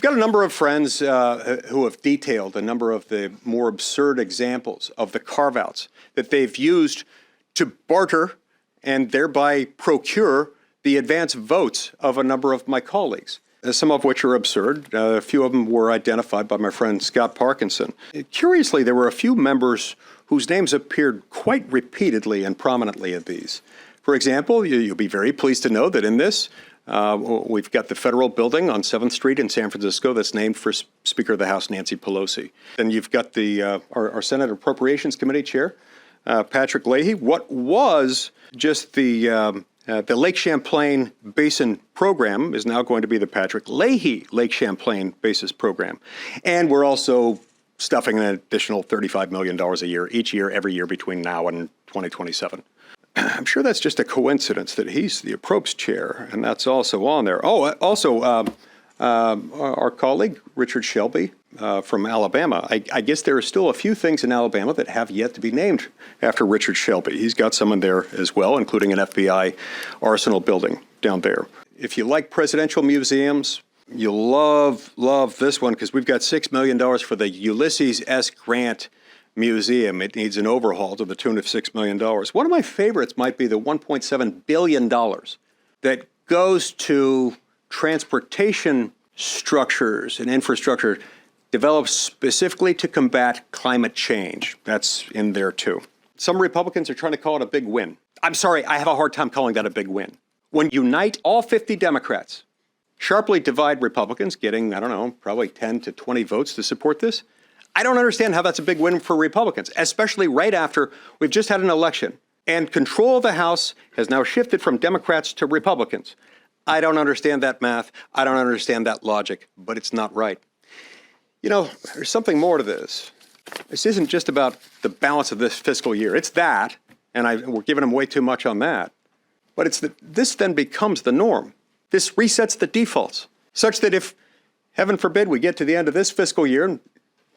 got a number of friends who have detailed a number of the more absurd examples of the carve-outs that they've used to barter and thereby procure the advance votes of a number of my colleagues, some of which are absurd. A few of them were identified by my friend Scott Parkinson. Curiously, there were a few members whose names appeared quite repeatedly and prominently in these. For example, you'll be very pleased to know that in this, we've got the federal building on 7th Street in San Francisco that's named for Speaker of the House Nancy Pelosi. Then you've got the our Senate Appropriations Committee Chair, Patrick Leahy. What was just the Lake Champlain Basin program is now going to be the Patrick Leahy Lake Champlain Basin program. And we're also stuffing an additional $35 million a year, each year, every year between now and 2027. I'm sure that's just a coincidence that he's the Approps chair, and that's also on there. Oh, also, our colleague, Richard Shelby from Alabama. I guess there are still a few things in Alabama that have yet to be named after Richard Shelby. He's got some in there as well, including an FBI arsenal building down there. If you like presidential museums, you'll love this one, because we've got $6 million for the Ulysses S. Grant Museum. It needs an overhaul to the tune of $6 million. One of my favorites might be the $1.7 billion that goes to transportation structures and infrastructure developed specifically to combat climate change. That's in there too. Some Republicans are trying to call it a big win. I'm sorry, I have a hard time calling that a big win. When you unite all 50 Democrats, sharply divide Republicans, getting, I don't know, probably 10 to 20 votes to support this, I don't understand how that's a big win for Republicans, especially right after we've just had an election and control of the House has now shifted from Democrats to Republicans. I don't understand that math. I don't understand that logic, but it's not right. You know, there's something more to this. This isn't just about the balance of this fiscal year. It's that, and we're giving them way too much on that. But it's this then becomes the norm. This resets the defaults, such that if, heaven forbid, we get to the end of this fiscal year and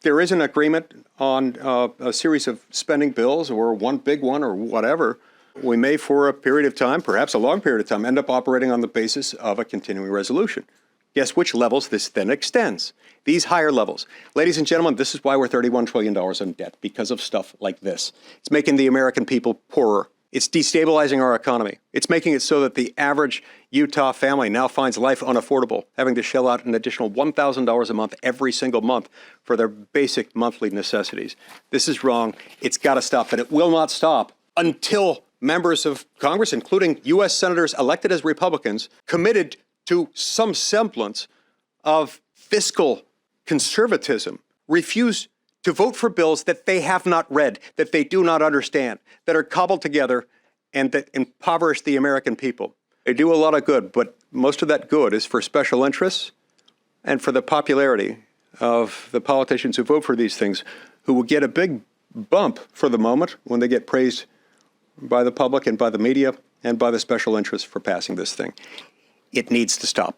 there is an agreement on a series of spending bills or one big one or whatever, we may for a period of time, perhaps a long period of time, end up operating on the basis of a continuing resolution. Guess which levels this then extends? These higher levels. Ladies and gentlemen, this is why we're $31 trillion in debt, because of stuff like this. It's making the American people poorer. It's destabilizing our economy. It's making it so that the average Utah family now finds life unaffordable, having to shell out an additional $1,000 a month every single month for their basic monthly necessities. This is wrong. It's got to stop, but it will not stop until members of Congress, including U.S. senators elected as Republicans, committed to some semblance of fiscal conservatism, refuse to vote for bills that they have not read, that they do not understand, that are cobbled together and that impoverish the American people. They do a lot of good, but most of that good is for special interests and for the popularity of the politicians who vote for these things, who will get a big bump for the moment when they get praised by the public and by the media and by the special interests for passing this thing. It needs to stop.